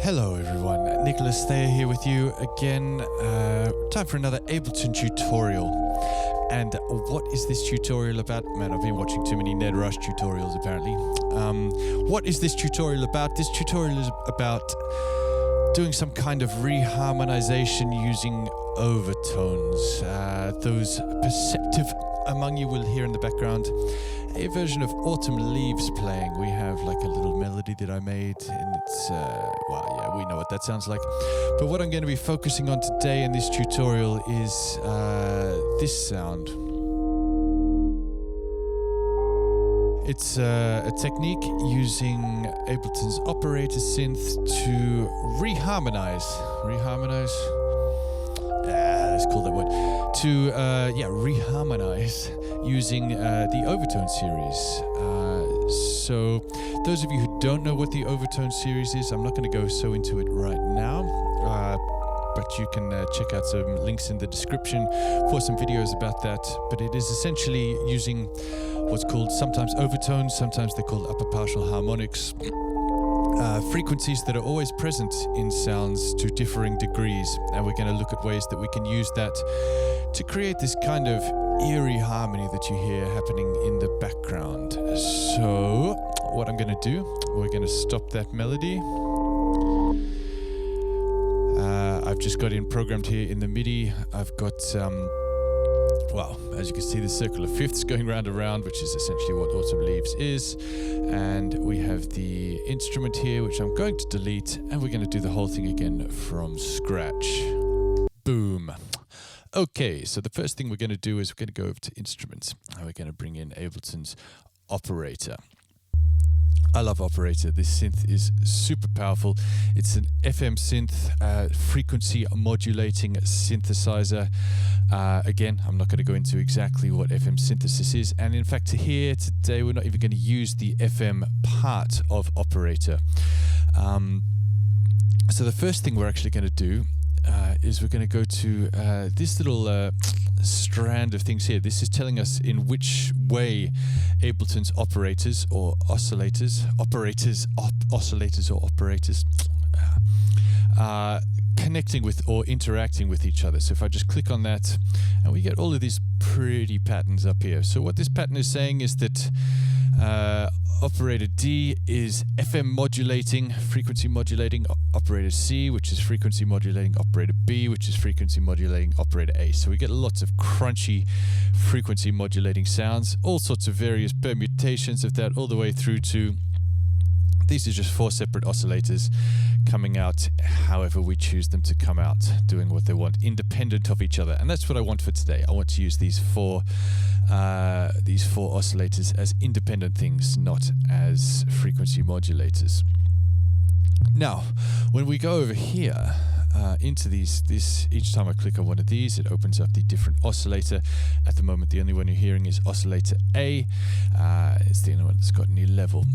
Hello everyone, Nicholas Thayer here with you again. Time for another Ableton tutorial. And what is this tutorial about? Man, I've been watching too many Ned Rush tutorials apparently. What is this tutorial about? This tutorial is about doing some kind of reharmonization using overtones. Those perceptive among you will hear in the background a version of Autumn Leaves playing. We have like a little melody that I made, and it's, well, yeah, we know what that sounds like. But what I'm going to be focusing on today in this tutorial is this sound. It's a technique using Ableton's operator synth to reharmonize. Let's call that word. To reharmonize using the overtone series. So those of you who don't know what the overtone series is, I'm not going to go so into it right now, but you can check out some links in the description for some videos about that. But it is essentially using what's called sometimes overtones, sometimes they're called upper partial harmonics. Frequencies that are always present in sounds to differing degrees, and we're going to look at ways that we can use that to create this kind of eerie harmony that you hear happening in the background. So what I'm going to do, we're going to stop that melody. I've just got in programmed here in the MIDI. I've got well, as you can see, the circle of fifths going round and round, which is essentially what Autumn Leaves is. And we have the instrument here, which I'm going to delete, and we're going to do the whole thing again from scratch. Boom. Okay, so the first thing we're going to do is we're going to go over to instruments, and we're going to bring in Ableton's operator. I love Operator. This synth is super powerful. It's an FM synth, frequency modulating synthesizer. Again, I'm not going to go into exactly what FM synthesis is. And in fact, here today, we're not even going to use the FM part of Operator. So the first thing we're actually going to do is we're going to go to this little strand of things here. This is telling us in which way Ableton's operators or oscillators, oscillators or operators, connecting with or interacting with each other. So if I just click on that, and we get all of these pretty patterns up here. So what this pattern is saying is that operator D is FM modulating, frequency modulating operator C, which is frequency modulating operator B, which is frequency modulating operator A. So we get lots of crunchy frequency modulating sounds, all sorts of various permutations of that, all the way through to these are just four separate oscillators coming out however we choose them to come out, doing what they want, independent of each other. And that's what I want for today. I want to use these four oscillators as independent things, not as frequency modulators. Now, when we go over here into these, each time I click on one of these, it opens up the different oscillator. At the moment, the only one you're hearing is oscillator A. It's the only one that's got any level.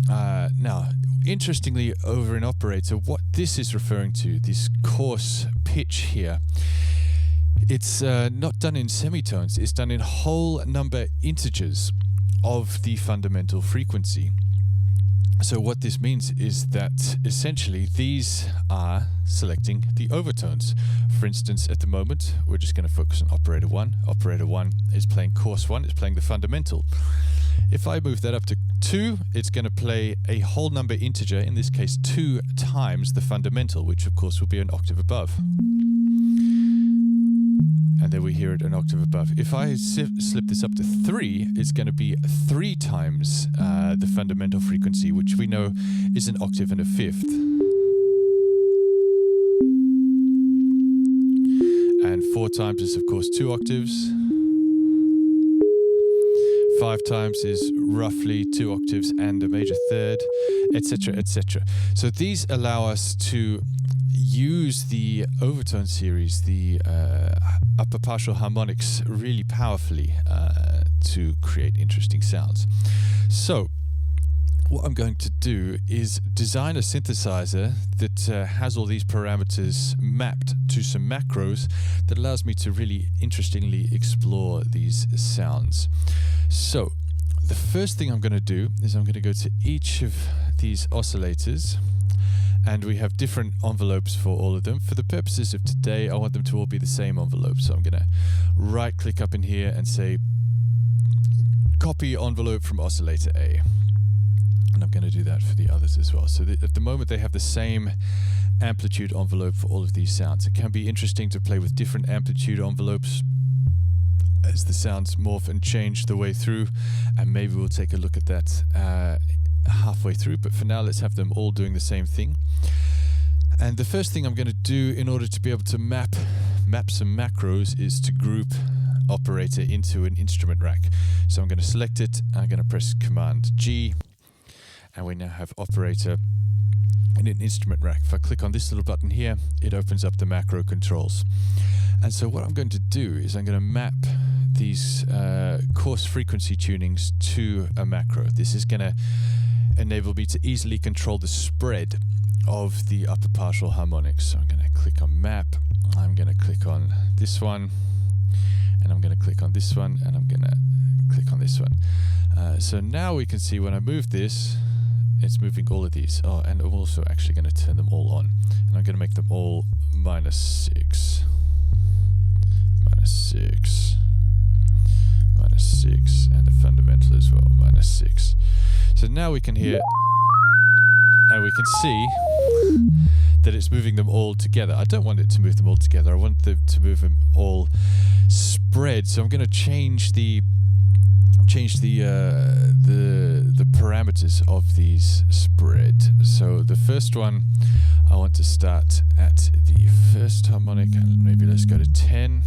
Now, interestingly, over in Operator, what this is referring to, this coarse pitch here, it's not done in semitones, it's done in whole number integers of the fundamental frequency. So what this means is that essentially these are selecting the overtones. For instance, at the moment, we're just going to focus on operator 1. Operator 1 is playing course 1, it's playing the fundamental. If I move that up to 2, it's going to play a whole number integer, in this case 2 times the fundamental, which of course will be an octave above. And then we hear it an octave above. If I slip this up to 3, it's going to be 3 times the fundamental frequency, which we know is an octave and a fifth. And 4 times is, of course, 2 octaves. 5 times is roughly 2 octaves and a major third, etc., etc. So these allow us to use the overtone series, the upper partial harmonics, really powerfully to create interesting sounds. So what I'm going to do is design a synthesizer that has all these parameters mapped to some macros that allows me to really interestingly explore these sounds. So the first thing I'm going to do is I'm going to go to each of these oscillators And we have different envelopes for all of them. For the purposes of today, I want them to all be the same envelope. So I'm going to right click up in here and say copy envelope from oscillator A. And I'm going to do that for the others as well. So at the moment they have the same amplitude envelope for all of these sounds. It can be interesting to play with different amplitude envelopes as the sounds morph and change the way through, and maybe we'll take a look at that halfway through, but for now let's have them all doing the same thing. And the first thing I'm going to do in order to be able to map some macros is to group operator into an instrument rack. So I'm going to select it, I'm going to press Command G, and we now have operator in an instrument rack. If I click on this little button here, it opens up the macro controls. And so what I'm going to do is I'm going to map these coarse frequency tunings to a macro. This is going to enable me to easily control the spread of the upper partial harmonics. So I'm going to click on map, I'm going to click on this one, and I'm going to click on this one, and I'm going to click on this one. So now we can see when I move this, it's moving all of these. Oh, and I'm also actually going to turn them all on. And I'm going to make them all -6. -6. -6. And the fundamental as well, -6. So now we can hear, and we can see that it's moving them all together. I don't want it to move them all together. I want them to move them all spread. So I'm going to change the parameters of these spread. So the first one, I want to start at the first harmonic, and maybe let's go to 10.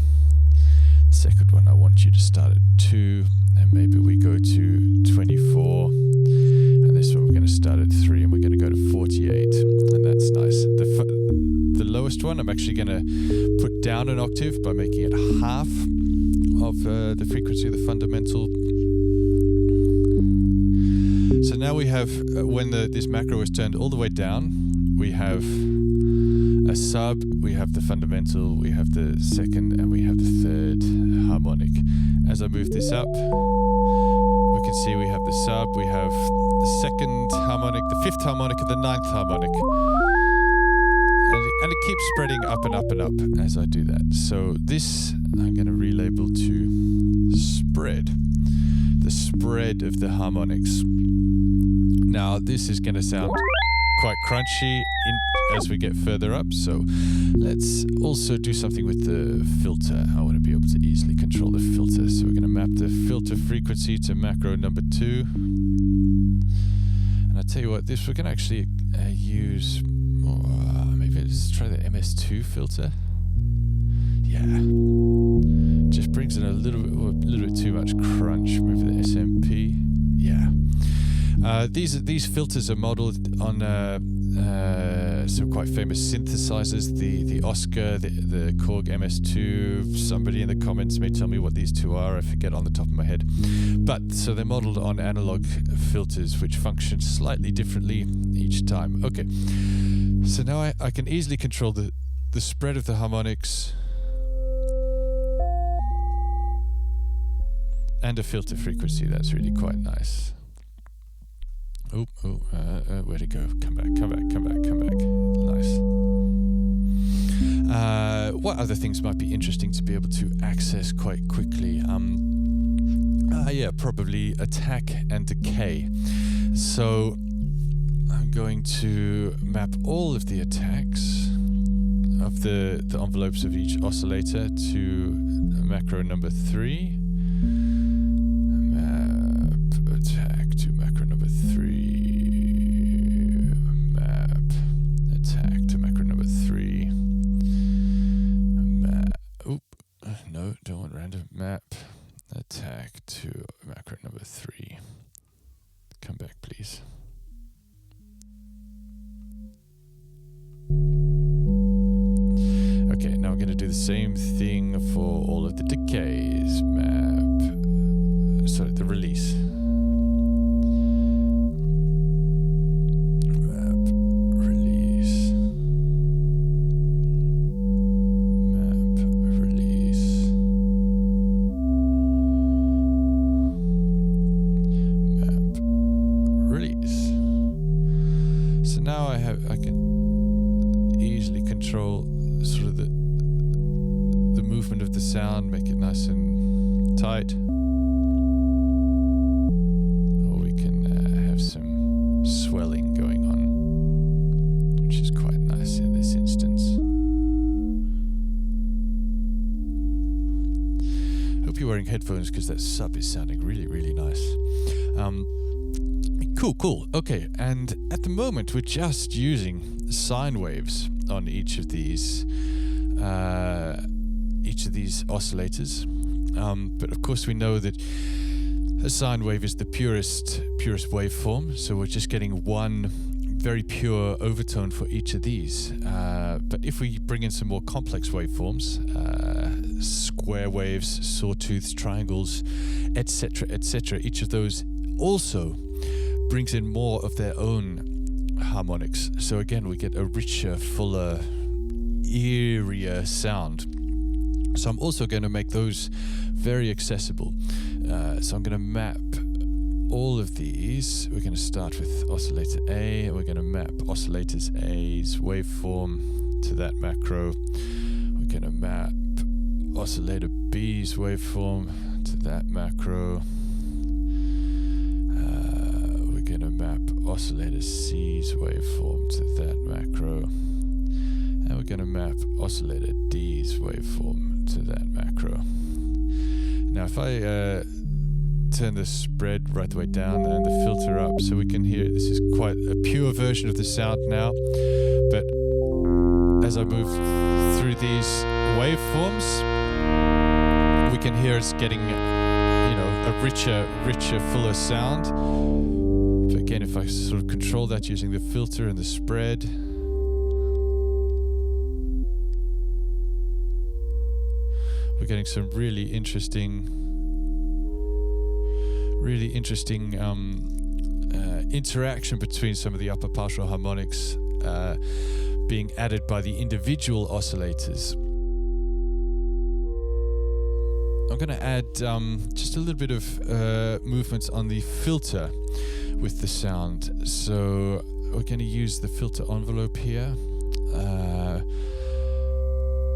Second one, I want you to start at 2, and maybe we go to 24. And this one, we're going to start at 3, and we're going to go to 48, and that's nice. The lowest one, I'm actually going to put down an octave by making it half of the frequency of the fundamental. So now we have, when this macro is turned all the way down, we have a sub, we have the fundamental, we have the second, and we have the third harmonic. As I move this up, we can see we have the sub, we have the second harmonic, the fifth harmonic, and the ninth harmonic. And it keeps spreading up and up and up as I do that. So this I'm going to relabel to spread. The spread of the harmonics. Now this is going to sound quite crunchy as we get further up, so let's also do something with the filter. I want to be able to easily control the filter, so we're going to map the filter frequency to macro number 2. And I'll tell you what, this we're going to actually use, maybe let's try the MS2 filter. Yeah, just brings in a little bit too much crunch. Move the SMP. Yeah. These filters are modeled on some quite famous synthesizers, the Oscar, the Korg MS2. Somebody in the comments may tell me what these two are, I forget on the top of my head. But so they're modeled on analog filters which function slightly differently each time. Okay, so now I can easily control the spread of the harmonics and a filter frequency. That's really quite nice. Where'd it go? Come back. Nice. What other things might be interesting to be able to access quite quickly? Yeah, probably attack and decay. So I'm going to map all of the attacks of the envelopes of each oscillator to macro number 3. Attack to macro number 3. Map. Attack to macro number 3. Map. No, don't want random. Map. Attack to macro number 3. Come back, please. Okay, now I'm going to do the same thing for all of the decays. Map. Sorry, the release. I can easily control sort of the movement of the sound, make it nice and tight. Or we can have some swelling going on, which is quite nice in this instance. Hope you're wearing headphones because that sub is sounding really, really nice. Cool. Okay, and at the moment we're just using sine waves on each of these oscillators. But of course we know that a sine wave is the purest waveform, so we're just getting one very pure overtone for each of these. But if we bring in some more complex waveforms, square waves, sawtooths, triangles, etc., each of those also brings in more of their own harmonics. So again, we get a richer, fuller, eerier sound. So I'm also going to make those very accessible. So I'm going to map all of these. We're going to start with oscillator A, and we're going to map oscillators A's waveform to that macro. We're going to map oscillator B's waveform to that macro. We're going to map oscillator C's waveform to that macro. And we're going to map oscillator D's waveform to that macro. Now if I turn the spread right the way down and the filter up so we can hear it, this is quite a pure version of the sound now, but as I move through these waveforms, we can hear it's getting, a richer, fuller sound. But again, if I sort of control that using the filter and the spread, we're getting some really interesting interaction between some of the upper partial harmonics being added by the individual oscillators. I'm going to add just a little bit of movements on the filter with the sound. So we're going to use the filter envelope here.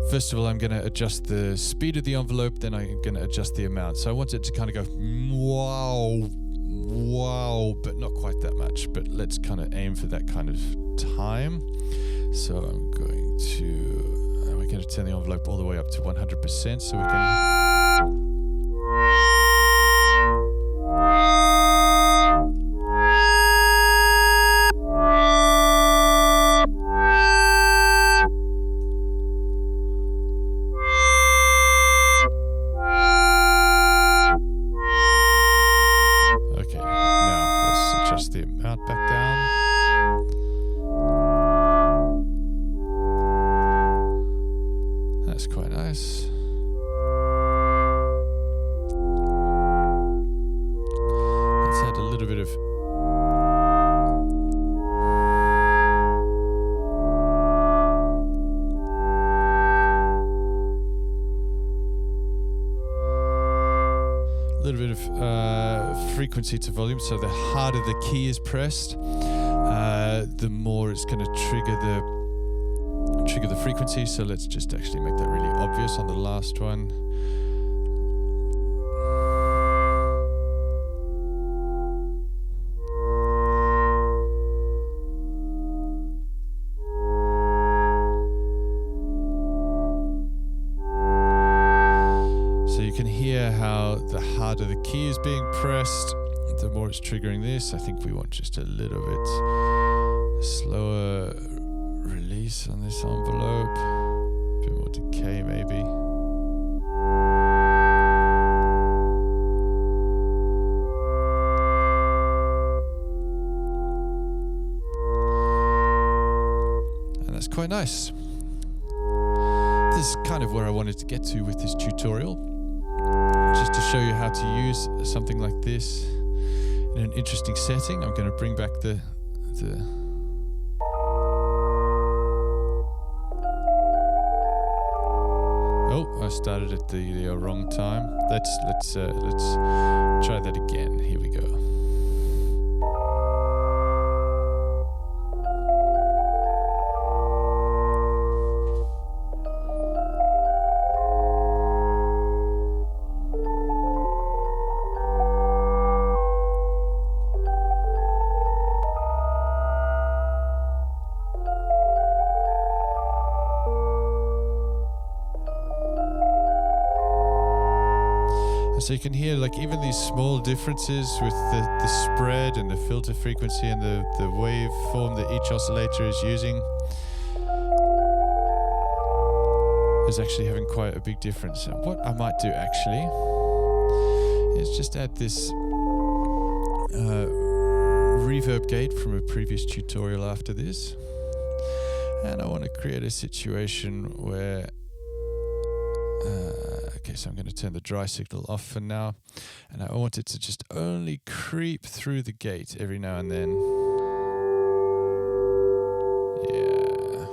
First of all, I'm going to adjust the speed of the envelope, then I'm going to adjust the amount. So I want it to kind of go wow, but not quite that much. But let's kind of aim for that kind of time. So I'm going to, we're going to turn the envelope all the way up to 100% so we can... back down. That's quite nice. Let's add a little bit of frequency to volume. So the harder the key is pressed, the more it's going to trigger the frequency. So let's just actually make that really obvious on the last one. So you can hear how the harder the key is being pressed, the more it's triggering this. I think we want just a little bit slower release on this envelope. A bit more decay maybe. And that's quite nice. This is kind of where I wanted to get to with this tutorial. Just to show you how to use something like this in an interesting setting. I'm going to bring back the oh, I started at the wrong time. Let's try that again. Here we go. So you can hear like even these small differences with the spread and the filter frequency and the waveform that each oscillator is using is actually having quite a big difference. And what I might do actually is just add this reverb gate from a previous tutorial after this. And I want to create a situation where okay, so I'm going to turn the dry signal off for now, and I want it to just only creep through the gate every now and then. Yeah.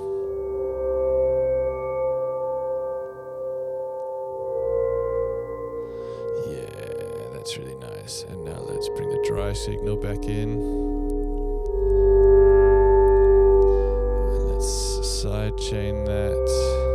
Yeah, that's really nice. And now let's bring the dry signal back in. And let's sidechain that.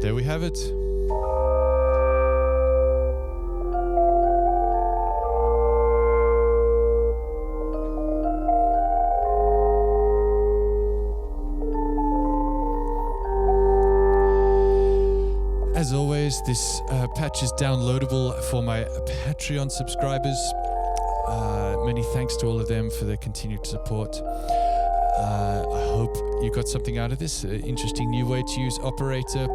There we have it. As always, this patch is downloadable for my Patreon subscribers. Many thanks to all of them for their continued support. I hope you got something out of this. Interesting new way to use Operator.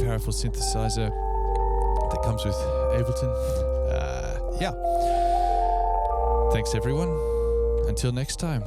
Powerful synthesizer that comes with Ableton. Yeah. Thanks everyone. Until next time.